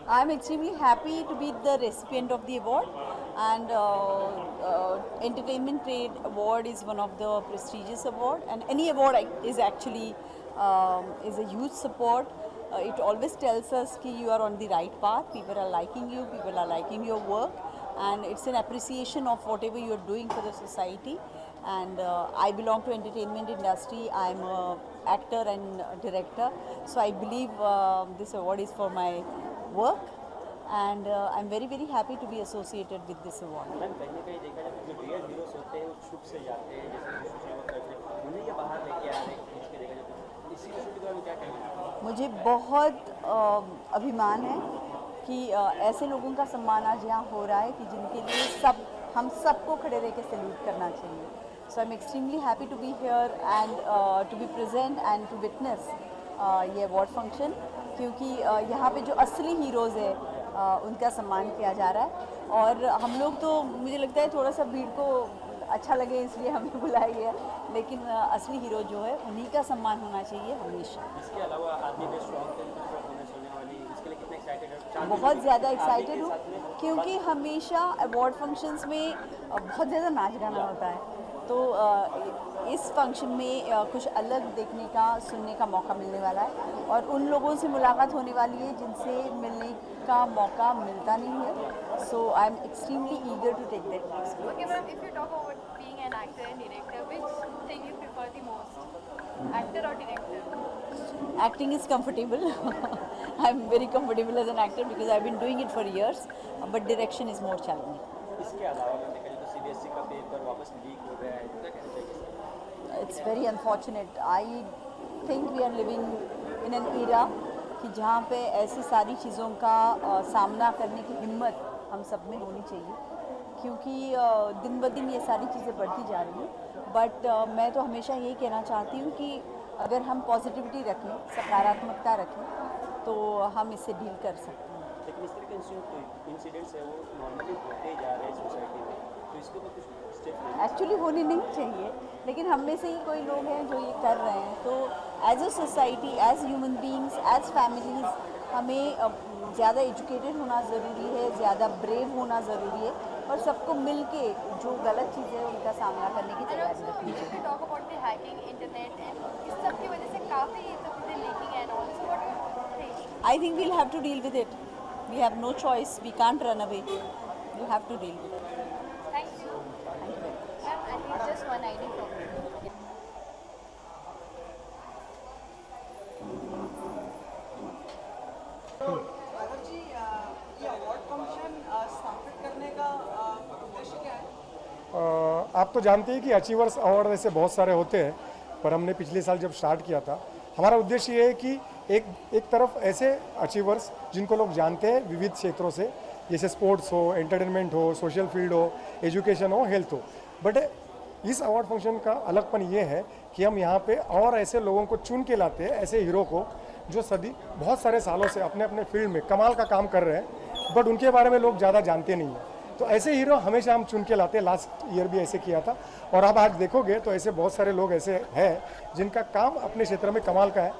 I'm extremely happy to be the recipient of the award, and Entertainment Trade Award is one of the prestigious award, and any award is actually is a huge support. It always tells us that you are on the right path. People are liking you. People are liking your work, and it's an appreciation of whatever you are doing for the society. And I belong to entertainment industry. I'm a actor and director, so I believe this award is for my work, and I'm very happy to be associated with this award. Ma'am कहीं ना कहीं देखा जाए तो जो real heroes होते हैं वो छुप से जाते हैं, जैसे कि सोशल वर्क करते हैं, उन्हें ये बाहर लेके आ रहे हैं खींच के देखा जाए तो इसी इशू के बारे में क्या कहेंगे? मुझे बहुत अभिमान है कि ऐसे लोगों का सम्मान आज यहाँ हो रहा है कि जिनके लिए हम सबको खड़े रह के सैल्यूट करना चाहिए. So I am extremely happy to be here and to be present and to witness ये अवार्ड फंक्शन, क्योंकि यहाँ पे जो असली हीरोज़ है उनका सम्मान किया जा रहा है. और हम लोग तो मुझे लगता है थोड़ा सा भीड़ को अच्छा लगे इसलिए हमें बुलाया गया, लेकिन असली हीरो जो है उन्हीं का सम्मान होना चाहिए हमेशा. इसके अलावा आदमी पे स्ट्रॉन्ग होने चलने वाली, इसके लिए कितने एक्साइटेड है? बहुत ज़्यादा एक्साइटेड हूँ, क्योंकि हमेशा अवार्ड फंक्शंस में बहुत ज़्यादा नाच गाना होता है, तो इस फंक्शन में कुछ अलग देखने का सुनने का मौका मिलने वाला है, और उन लोगों से मुलाकात होने वाली है जिनसे मिलने का मौका मिलता नहीं है. So I am extremely eager to take that experience. Okay, ma'am, if you talk about being an actor and director, which thing you prefer the most? Actor or director? Acting is comfortable. I'm very comfortable as an actor because I've been doing it for years, but direction is more challenging. इसके अलावा अगर देखा जाए तो CBSE का paper वापस leak हो गया है, क्या कहना चाहिए? It's very unfortunate. I think we are living in an era कि जहाँ पे ऐसी सारी चीज़ों का सामना करने की हिम्मत हम सब में होनी चाहिए, क्योंकि दिन ब दिन ये सारी चीज़ें बढ़ती जा रही हैं. बट मैं तो हमेशा यही कहना चाहती हूँ कि अगर हम पॉजिटिविटी रखें, सकारात्मकता रखें, तो हम इससे डील कर सकते हैं. लेकिन इस तरह के इंसिडेंट्स है वो नॉर्मली होते जा रहे हैं सोसाइटी में, तो इसके ऊपर कुछ स्टेप एक्चुअली होने नहीं चाहिए, लेकिन हम में से ही कोई लोग हैं जो ये कर रहे हैं. तो as a society, as human beings, as families, हमें ज़्यादा एजुकेटेड होना ज़रूरी है, ज़्यादा ब्रेव होना ज़रूरी है, और सबको मिल के जो गलत चीज़ें हैं उनका सामना करने की And तैयारी also, रखनी if चाहिए. you talk about the hacking, internet, and इस सब की वजह से काफ़ी ये सब चीज़ें leaking and all. So what do you think? I think we'll have to deal with it. We have no choice. We can't run away. We have to deal with it. Thank you. Thank you very much. Ma'am, I need just one ID from you. Raghav ji, ये award function स्थापित करने का उद्देश्य क्या है? आप तो जानते हैं कि अचीवर्स अवार्ड ऐसे बहुत सारे होते हैं, पर हमने पिछले साल जब स्टार्ट किया था, हमारा उद्देश्य ये है कि एक तरफ ऐसे अचीवर्स जिनको लोग जानते हैं विविध क्षेत्रों से, जैसे स्पोर्ट्स हो, एंटरटेनमेंट हो, सोशल फील्ड हो, एजुकेशन हो, हेल्थ हो, बट इस अवार्ड फंक्शन का अलगपन ये है कि हम यहाँ पे और ऐसे लोगों को चुन के लाते हैं, ऐसे हीरो को जो बहुत सारे सालों से अपने अपने फील्ड में कमाल का काम कर रहे हैं, बट उनके बारे में लोग ज़्यादा जानते नहीं हैं. तो ऐसे हीरो हमेशा हम चुन के लाते हैं. लास्ट ईयर भी ऐसे किया था, और आप आज देखोगे तो ऐसे बहुत सारे लोग ऐसे हैं जिनका काम अपने क्षेत्र में कमाल का है,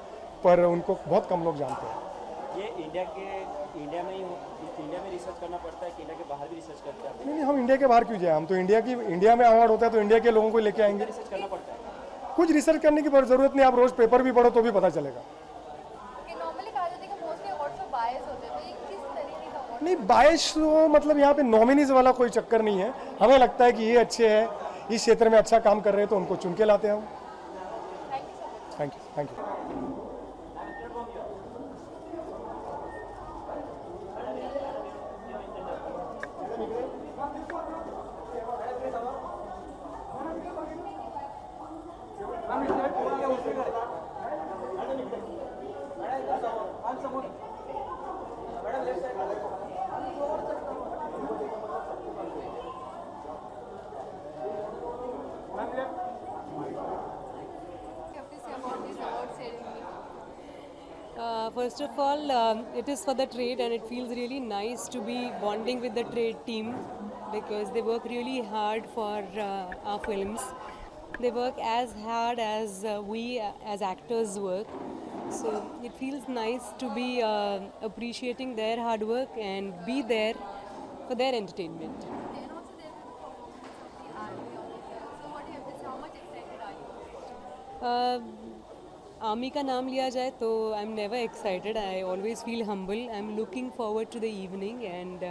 पर उनको बहुत कम लोग जानते हैं. ये इंडिया में रिसर्च करना पड़ता है कि इंडिया के बाहर भी रिसर्च करते हैं? नहीं, हम इंडिया के बाहर क्यों जाए? हम तो इंडिया में अवार्ड होता है तो इंडिया के लोगों को लेके आएंगे. रिसर्च करना पड़ता है? कुछ रिसर्च करने की ज़रूरत नहीं. आप रोज़ पेपर भी पढ़ो तो भी पता चलेगा. कि normally कहा जाता है कि mostly awards में bias होते हैं, तो ये किस तरीके का award? नहीं, बायस मतलब यहाँ पे नॉमिनीज वाला कोई चक्कर नहीं है. हमें लगता है कि ये अच्छे हैं, इस क्षेत्र में अच्छा काम कर रहे हैं, तो उनको चुन के लाते हैं हम. Thank you so much. Thank you. First of all, it is for the trade, and it feels really nice to be bonding with the trade team because they work really hard for our films. They work as hard as we as actors work. So it feels nice to be appreciating their hard work and be there for their entertainment. And also there will be performance of the army on the film. So what do you have to say? How much excited are you? Army का नाम लिया जाए तो I am never excited, I always feel humble. I am looking forward to the evening and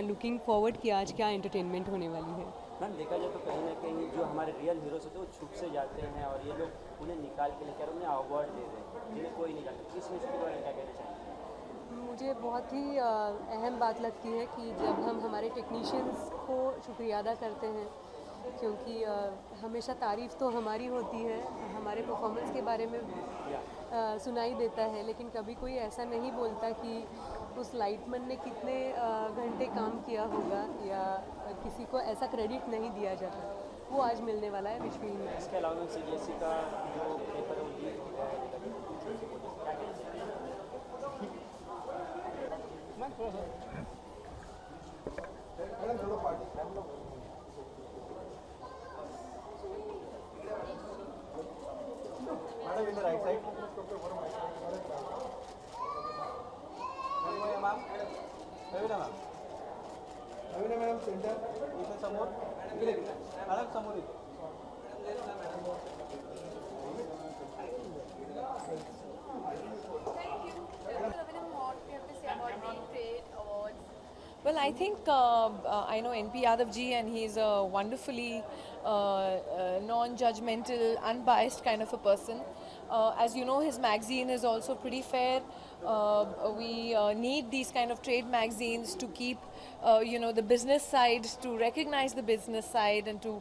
looking forward कि आज क्या entertainment होने वाली है. मैम देखा जाए तो कहीं ना कहीं जो हमारे रियल हीरोज होते हैं वो छुप से जाते हैं और ये लोग उन्हें निकाल के लेकर उन्हें अवार्ड दे रहे हैं जिन्हें कोई नहीं करता. इस विषय के बारे में क्या कहना चाहेंगे? मुझे बहुत ही अहम बात लगती है कि जब हम हमारे टेक्नीशियंस को शुक्रिया अदा करते हैं, क्योंकि हमेशा तारीफ़ तो हमारी होती है, हमारे परफॉर्मेंस के बारे में सुनाई देता है, लेकिन कभी कोई ऐसा नहीं बोलता कि उस लाइटमैन ने कितने घंटे काम किया होगा, या किसी को ऐसा क्रेडिट नहीं दिया जाता. वो आज मिलने वाला है विच फील में. इसके अलावा CBSE का जो पेपर है वो लीक हो गया है, क्या कहना चाहेंगे? Madam in the right side. Ma'am Raveena ma'am Raveena madam centre इथे समोर मॅडम समोर इथे. Ravinam, what do you have to say about the trade awards? Well, I think I know NP Yadav ji, and he's a wonderfully non-judgmental, unbiased kind of a person. As you know, his magazine is also pretty fair. We need these kind of trade magazines to keep, the business side, to recognize the business side, and to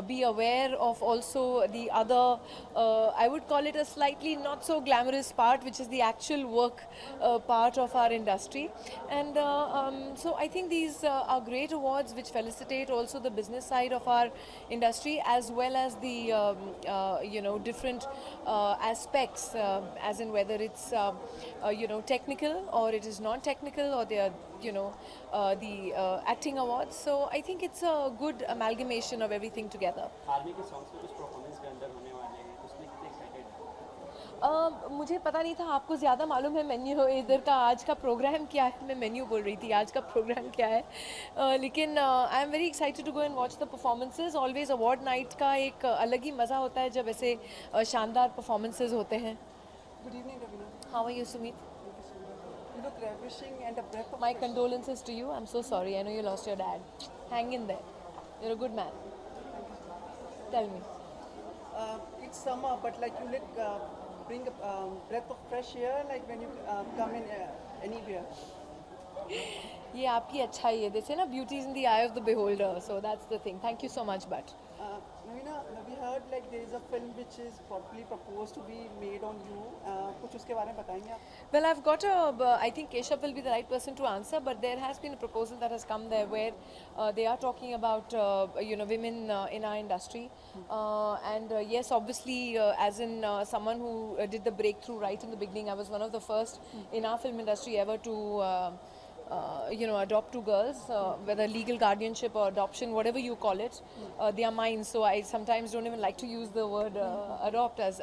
be aware of also the other, I would call it a slightly not so glamorous part, which is the actual work part of our industry. And so I think these are great awards which felicitate also the business side of our industry, as well as the different aspects, as in whether it's technical or it is non-technical, or they are the acting awards. So I think it's a good amalgamation of everything together. Army के songs में कुछ performance के अंदर होने वाले हैं, उसमें कितने एक्साइटेड? मुझे पता नहीं था, आपको ज़्यादा मालूम है मेन्यू इधर का आज का प्रोग्राम क्या है. मैं मेन्यू बोल रही थी, आज का प्रोग्राम क्या है. लेकिन I am very excited to go and watch the performances. Always award night का एक अलग ही मज़ा होता है जब ऐसे शानदार परफॉर्मेंसेज होते हैं. Good evening, Ravina. How are you Sumit? You look ravishing and a breath of My fresh condolences to you. I'm so sorry. I know you lost your dad. Hang in there. You're a good man. Tell me. It's summer, but like you look, bring a breath of fresh air, like when you come in anywhere. ये आपकी अच्छाई है. They say ना, beauty is in the eye of the beholder. So that's the thing. Thank you so much, but. Ravina, we heard like there is a film which is probably proposed to be made on you. कुछ उसके बारे में बताएंगे आप? Well, I've got I think Keshav will be the right person to answer, but there has been a proposal that has come there where they are talking about, women in our industry. And yes, obviously, as in someone who did the breakthrough right in the beginning, I was one of the first in our film industry ever to adopt two girls, whether legal guardianship or adoption, whatever you call it, they are mine. So I sometimes don't even like to use the word adopt as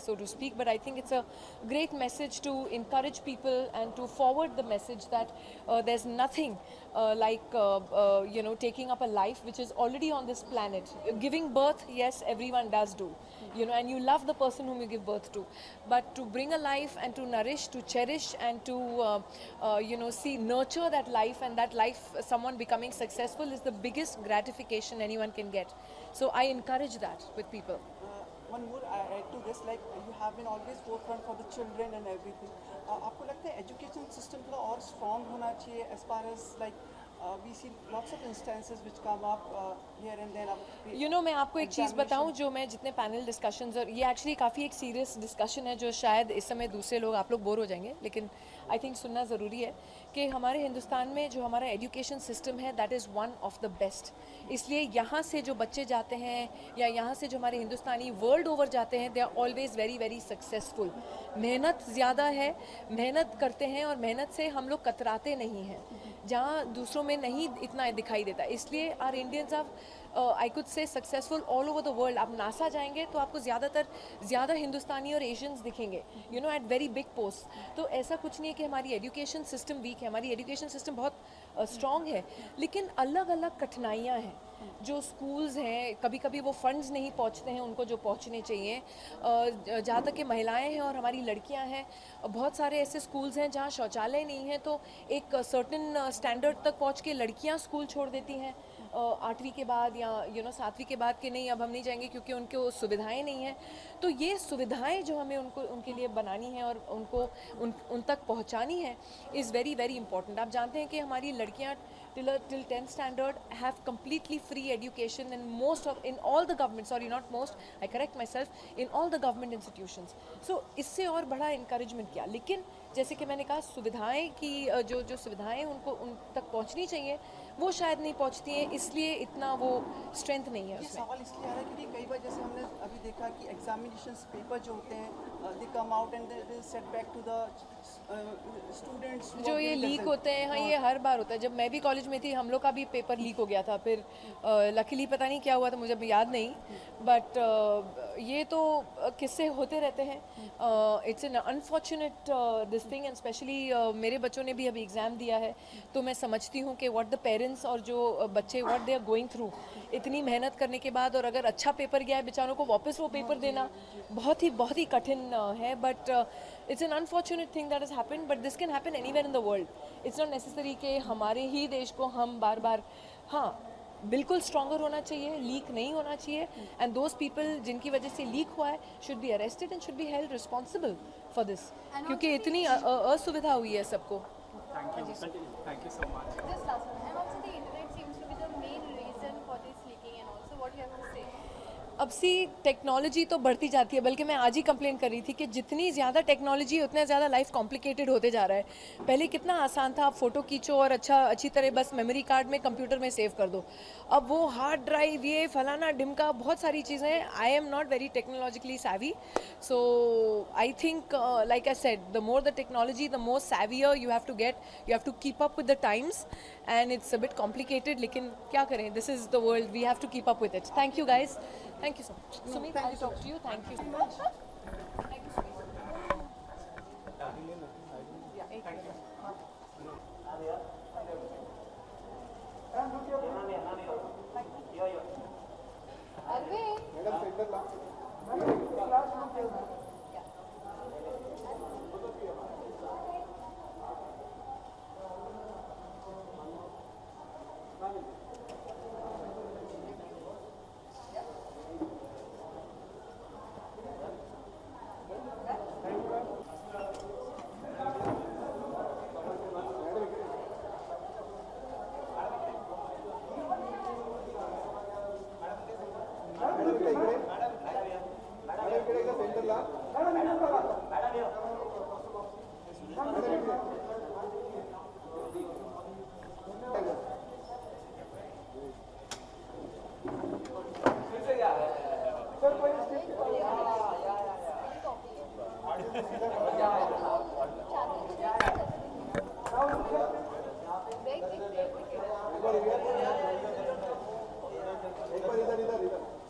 so to speak. But I think it's a great message to encourage people and to forward the message that there's nothing like taking up a life which is already on this planet. Giving birth, yes, everyone does do, and you love the person whom you give birth to. But to bring a life and to nourish, to cherish, and to nurture that life, and that life someone becoming successful is the biggest gratification anyone can get. So I encourage that with people. One more add to this, like you have been always forefront for the children and everything. आपको लगता है education system थोड़ा और strong होना चाहिए as far as like we see lots of instances which come up here and then. मैं आपको एक चीज़ बताऊं, जो मैं जितने पैनल डिस्कशंस, और ये एक्चुअली काफ़ी एक सीरियस डिस्कशन है जो शायद इस समय दूसरे लोग, आप लोग बोर हो जाएंगे, लेकिन आई थिंक सुनना ज़रूरी है कि हमारे हिंदुस्तान में जो हमारा एजुकेशन सिस्टम है that is one of the best. इसलिए यहाँ से जो बच्चे जाते हैं या यहाँ से जो हमारे हिंदुस्तानी वर्ल्ड ओवर जाते हैं they are always very very successful. मेहनत ज़्यादा है, मेहनत करते हैं और मेहनत से हम लोग कतराते नहीं हैं, जहाँ दूसरों में नहीं इतना दिखाई देता। इसलिए our Indians are I could say successful all over the world. आप नासा जाएंगे तो आपको ज़्यादा हिंदुस्तानी और एशियंस दिखेंगे, you know, at very big post. तो ऐसा कुछ नहीं है कि हमारी एजुकेशन सिस्टम वीक है, हमारी एजुकेशन सिस्टम बहुत स्ट्रॉन्ग है, लेकिन अलग अलग कठिनाइयाँ हैं। जो स्कूल्स हैं कभी कभी वो फंड्स नहीं पहुंचते हैं उनको जो पहुंचने चाहिए। जहाँ तक कि महिलाएं हैं और हमारी लड़कियां हैं, बहुत सारे ऐसे स्कूल्स हैं जहाँ शौचालय नहीं है, तो एक सर्टेन स्टैंडर्ड तक पहुंच के लड़कियां स्कूल छोड़ देती हैं 8वीं के बाद या 7वीं के बाद, कि नहीं अब हम नहीं जाएंगे क्योंकि उनको सुविधाएं नहीं हैं। तो ये सुविधाएं जो हमें उनके लिए बनानी है और उन तक पहुंचानी है इज़ वेरी वेरी इंपॉर्टेंट। आप जानते हैं कि हमारी लड़कियां till 10th standard have completely free education in all the government, sorry not most, I correct myself, in all the government institutions. So इससे और बड़ा encouragement किया, लेकिन जैसे कि मैंने कहा सुविधाएं की जो सुविधाएं उन तक पहुंचनी चाहिए वो शायद नहीं पहुंचती हैं, इसलिए इतना वो स्ट्रेंथ नहीं है ये उसमें। सवाल इसलिए आ रहा है क्योंकि कई बार जैसे हमने अभी देखा कि एग्जामिनेशंस पेपर जो होते हैं they come out and they set back to the students जो ये लीक होते हैं, हाँ ये हर बार होता है। जब मैं भी कॉलेज में थी हम लोग का भी पेपर लीक हो गया था, फिर लकीली पता नहीं क्या हुआ था, मुझे अभी याद नहीं, बट ये तो किस्से होते रहते हैं। It's an unfortunate this thing, and specially मेरे बच्चों ने भी अभी एग्ज़ाम दिया है, तो मैं समझती हूँ कि व्हाट द पेरेंट्स और जो बच्चे what they are going through इतनी मेहनत करने के बाद, और अगर अच्छा पेपर गया है बेचारों को वापस वो पेपर देना बहुत ही कठिन है। But it's an unfortunate thing that has happened, but this can happen anywhere in the world. It's not necessary कि हमारे ही देश को हम बार बार, हाँ बिल्कुल स्ट्रॉन्गर होना चाहिए, लीक नहीं होना चाहिए, एंड दोज पीपल जिनकी वजह से लीक हुआ है should be arrested and should be held responsible for this, क्योंकि इतनी असुविधा हुई है सबको। Thank you so much. Just last one. And also the internet seems to be the main reason for this leaking, and also what you have to say. अब सी technology तो बढ़ती जाती है, बल्कि मैं आज ही कंप्लेन कर रही थी कि जितनी ज़्यादा टेक्नोलॉजी है उतना ज़्यादा लाइफ कॉम्प्लिकेटेड होते जा रहा है। पहले कितना आसान था, आप फ़ोटो खींचो और अच्छी तरह बस मेमोरी कार्ड में कंप्यूटर में सेव कर दो। अब वो हार्ड ड्राइव, ये फलाना ढिमका, बहुत सारी चीज़ें। I am not very technologically savvy, so I think like I said, the more the technology, the more savvier you have to get. You have to keep up with the times, and it's a bit complicated, लेकिन क्या करें, this is the world, we have to keep up with it. Thank you guys. Thank you so much. Sumit, I'll talk to you. Thank you so much. Thank you, Sumit. Yeah, एक minute. Arvind.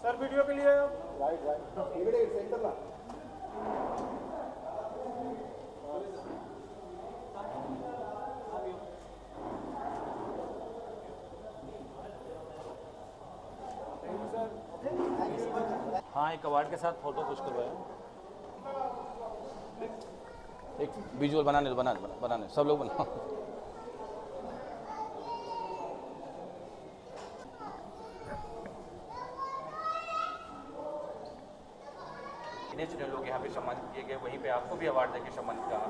Sir video के लिए right centre ला हाँ, एक award के साथ photo कुछ करवाया, एक विजुअल बनाने सब लोग बनाओ। जो लोग यहाँ पे सम्मानित किए गए, वहीं पे आपको भी अवार्ड देके सम्मानित कहा,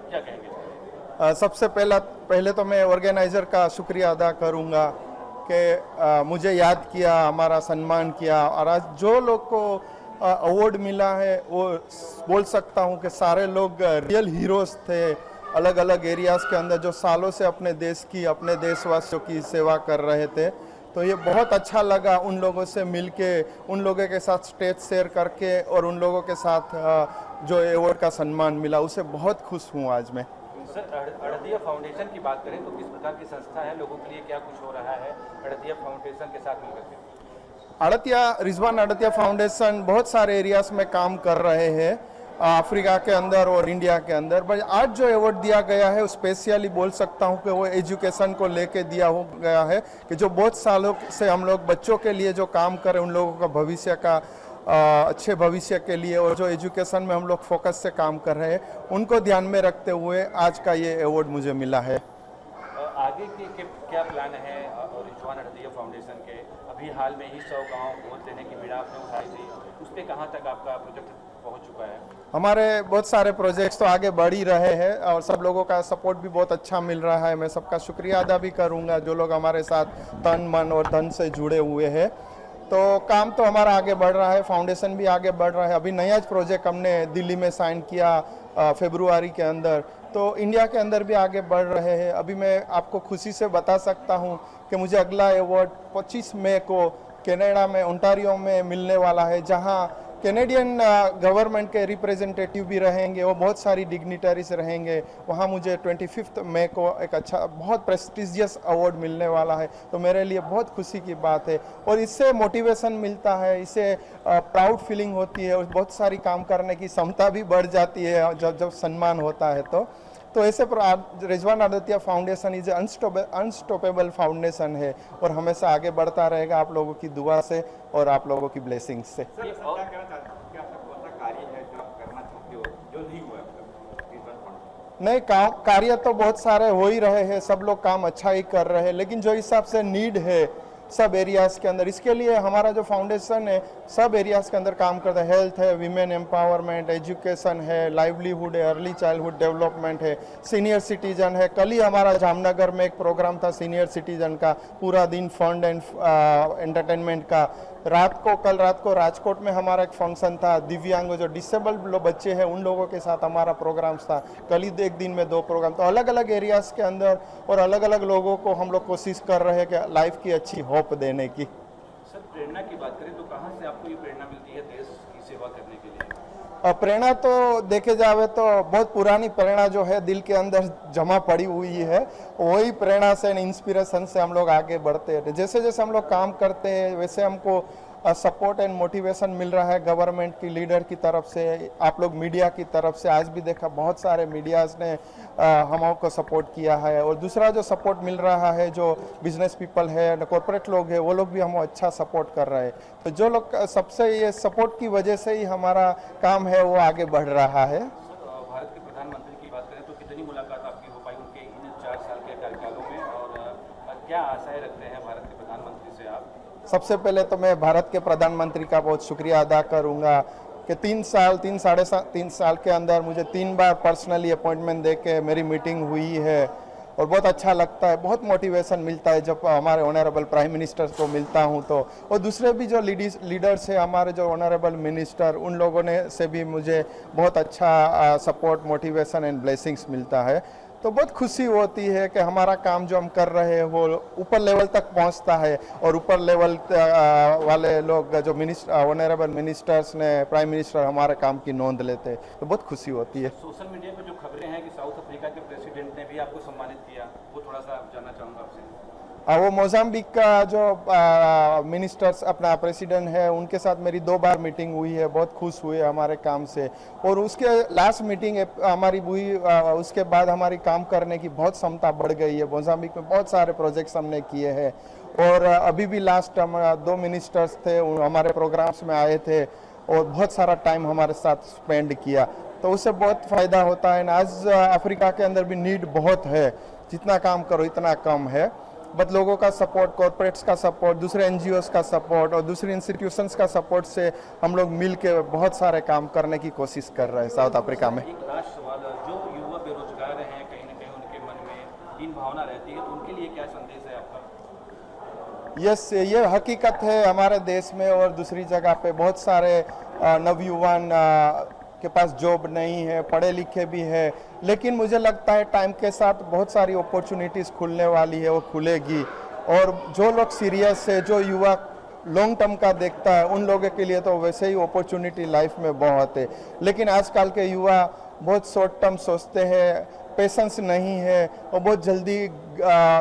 क्या कहेंगे? सबसे पहले तो मैं ऑर्गेनाइज़र का शुक्रिया अदा करूँगा कि मुझे याद किया, हमारा सम्मान किया, और आज जो लोग को अवार्ड मिला है वो बोल सकता हूँ कि सारे लोग रियल हीरोज़ थे, अलग अलग एरियाज़ के अंदर जो सालों से अपने देश की, अपने देशवासियों की सेवा कर रहे थे। तो ये बहुत अच्छा लगा उन लोगों से मिलके, उन लोगों के साथ स्टेज शेयर करके और उन लोगों के साथ जो अवार्ड का सम्मान मिला, उससे बहुत खुश हूँ आज मैं। सर, अड़दिया फाउंडेशन की बात करें तो किस प्रकार की संस्था है, लोगों के लिए क्या कुछ हो रहा है अड़दिया फाउंडेशन के साथ मिलकर के? रिजवान अड़तिया फाउंडेशन बहुत सारे एरियाज में काम कर रहे हैं, अफ्रीका के अंदर और इंडिया के अंदर। बट आज जो अवार्ड दिया गया है, स्पेशली बोल सकता हूँ कि वो एजुकेशन को लेके दिया हो गया है, कि जो बहुत सालों से हम लोग बच्चों के लिए जो काम कर रहे हैं, उन लोगों का भविष्य का अच्छे भविष्य के लिए, और जो एजुकेशन में हम लोग फोकस से काम कर रहे हैं, उनको ध्यान में रखते हुए आज का ये अवार्ड मुझे मिला है। आगे के क्या प्लान है रिजवान अड़दिया फाउंडेशन के? अभी हाल में ही 100 गांव गोद देने की बीड़ा आपने उठाई थी, उस पर कहाँ तक आपका प्रोजेक्ट पहुँच चुका है? हमारे बहुत सारे प्रोजेक्ट्स तो आगे बढ़ ही रहे हैं और सब लोगों का सपोर्ट भी बहुत अच्छा मिल रहा है। मैं सबका शुक्रिया अदा भी करूंगा जो लोग हमारे साथ तन मन और धन से जुड़े हुए हैं। तो काम तो हमारा आगे बढ़ रहा है, फाउंडेशन भी आगे बढ़ रहा है। अभी नया प्रोजेक्ट हमने दिल्ली में साइन किया फरवरी के अंदर, तो इंडिया के अंदर भी आगे बढ़ रहे हैं। अभी मैं आपको खुशी से बता सकता हूं कि मुझे अगला अवार्ड 25 मई को कनाडा में ओंटारियो में मिलने वाला है, जहां कैनेडियन गवर्नमेंट के रिप्रेजेंटेटिव भी रहेंगे, वो बहुत सारी डिग्निटरीज रहेंगे। वहाँ मुझे 25 मई को एक अच्छा बहुत प्रेस्टिजियस अवार्ड मिलने वाला है, तो मेरे लिए बहुत खुशी की बात है। और इससे मोटिवेशन मिलता है, इससे प्राउड फीलिंग होती है और बहुत सारी काम करने की क्षमता भी बढ़ जाती है जब सम्मान होता है। तो ऐसे Rizwan Adatiya foundation is unstoppable foundation है और हमेशा आगे बढ़ता रहेगा आप लोगों की दुआ से और आप लोगों की ब्लेसिंग्स से। नहीं, कार्य तो बहुत सारे हो ही रहे हैं, सब लोग काम अच्छा ही कर रहे हैं, लेकिन जो हिसाब से नीड है सब एरियाज के अंदर, इसके लिए हमारा जो फाउंडेशन है सब एरियाज के अंदर काम करता है। हेल्थ है, विमेन एम्पावरमेंट, एजुकेशन है, लाइवलीहुड है, अर्ली चाइल्डहुड डेवलपमेंट है, सीनियर सिटीजन है। कल ही हमारा जामनगर में एक प्रोग्राम था सीनियर सिटीजन का, पूरा दिन फंड एंड एंटरटेनमेंट का। कल रात को राजकोट में हमारा एक फंक्शन था, दिव्यांग जो डिसेबल्ड लोग बच्चे हैं उन लोगों के साथ हमारा प्रोग्राम था। कल ही एक दिन में 2 प्रोग्राम। तो अलग अलग एरियाज के अंदर और अलग अलग लोगों को हम लोग कोशिश कर रहे हैं कि लाइफ की अच्छी होप देने की। सर, प्रेरणा की बात करें तो कहाँ से आपको ये प्रेरणा मिलती है देश की सेवा करने के लिए? प्रेरणा तो देखे जावे तो बहुत पुरानी प्रेरणा जो है दिल के अंदर जमा पड़ी हुई है, वही प्रेरणा से, इंस्पिरेशन से हम लोग आगे बढ़ते हैं। जैसे जैसे हम लोग काम करते हैं वैसे हमको सपोर्ट एंड मोटिवेशन मिल रहा है गवर्नमेंट की लीडर की तरफ से, आप लोग मीडिया की तरफ से। आज भी देखा बहुत सारे मीडियाज ने हमको सपोर्ट किया है, और दूसरा जो सपोर्ट मिल रहा है जो बिजनेस पीपल है, कॉर्पोरेट लोग हैं, वो लोग भी हमको अच्छा सपोर्ट कर रहे हैं। तो जो लोग सबसे ये सपोर्ट की वजह से ही हमारा काम है वो आगे बढ़ रहा है। भारत के प्रधानमंत्री की बात करें तो कितनी मुलाकात आपकी हो पाई उनके इन 4 साल के कार्यकालों में, और क्या आशाएं रखते हैं भारत के प्रधानमंत्री से आप? सबसे पहले तो मैं भारत के प्रधानमंत्री का बहुत शुक्रिया अदा करूंगा कि 3 साल के अंदर मुझे 3 बार पर्सनली अपॉइंटमेंट देके मेरी मीटिंग हुई है, और बहुत अच्छा लगता है, बहुत मोटिवेशन मिलता है जब हमारे ऑनरेबल प्राइम मिनिस्टर को मिलता हूं तो। और दूसरे भी जो लीडर्स हैं हमारे जो ऑनरेबल मिनिस्टर, उन लोगों ने से भी मुझे बहुत अच्छा सपोर्ट, मोटिवेशन एंड ब्लेसिंग्स मिलता है। तो बहुत खुशी होती है कि हमारा काम जो हम कर रहे हैं वो ऊपर लेवल तक पहुंचता है, और ऊपर लेवल वाले लोग जो ऑनरेबल मिनिस्टर्स ने, प्राइम मिनिस्टर हमारे काम की नोंद लेते हैं, तो बहुत खुशी होती है। सोशल मीडिया पर जो खबरें हैं कि साउथ अफ्रीका के प्रेसिडेंट ने भी आपको सम्मानित किया, वो थोड़ा सा जानना चाहूँगा आपसे। वो मोजाम्बिक का जो मिनिस्टर्स अपना प्रेसिडेंट है उनके साथ मेरी 2 बार मीटिंग हुई है, बहुत खुश हुए हमारे काम से। और उसके लास्ट मीटिंग हमारी हुई, उसके बाद हमारी काम करने की बहुत क्षमता बढ़ गई है। मोजाम्बिक में बहुत सारे प्रोजेक्ट्स हमने किए हैं, और अभी भी लास्ट 2 मिनिस्टर्स थे हमारे प्रोग्राम्स में आए थे और बहुत सारा टाइम हमारे साथ स्पेंड किया, तो उससे बहुत फ़ायदा होता है। आज अफ्रीका के अंदर भी नीड बहुत है, जितना काम करो इतना कम है। बट लोगों का सपोर्ट, कॉर्पोरेट्स का सपोर्ट, दूसरे NGOs का सपोर्ट और दूसरे इंस्टीट्यूशंस का सपोर्ट से हम लोग मिल के बहुत सारे काम करने की कोशिश कर रहे हैं साउथ अफ्रीका में। एक लास्ट सवाल, जो युवा बेरोजगार हैं कहीं ना कहीं उनके मन में हीन भावना रहती है, तो उनके लिए क्या संदेश है आपका? यस, ये हकीकत है हमारे देश में और दूसरी जगह पे बहुत सारे नवयुवान के पास जॉब नहीं है, पढ़े लिखे भी है, लेकिन मुझे लगता है टाइम के साथ बहुत सारी अपॉर्चुनिटीज़ खुलने वाली है, वो खुलेगी। और जो लोग सीरियस है, जो युवा लॉन्ग टर्म का देखता है, उन लोगों के लिए तो वैसे ही अपॉर्चुनिटी लाइफ में बहुत है। लेकिन आजकल के युवा बहुत शॉर्ट टर्म सोचते हैं, पेशेंस नहीं है और बहुत जल्दी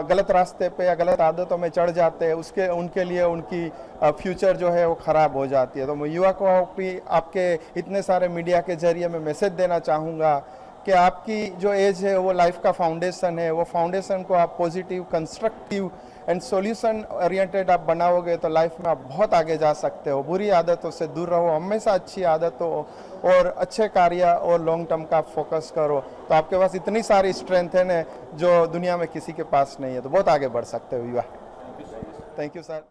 गलत रास्ते पे या गलत आदतों में चढ़ जाते हैं। उनके लिए उनकी फ्यूचर जो है वो ख़राब हो जाती है। तो मैं युवा को भी आपके इतने सारे मीडिया के जरिए मैं मैसेज देना चाहूँगा कि आपकी जो एज है वो लाइफ का फाउंडेशन है, वो फाउंडेशन को आप positive, constructive and solution oriented आप बनाओगे तो लाइफ में आप बहुत आगे जा सकते हो। बुरी आदतों से दूर रहो, हमेशा अच्छी आदतों और अच्छे कार्य और लॉन्ग टर्म का फोकस करो, तो आपके पास इतनी सारी स्ट्रेंथ है ना जो दुनिया में किसी के पास नहीं है, तो बहुत आगे बढ़ सकते हो युवा। Thank you sir.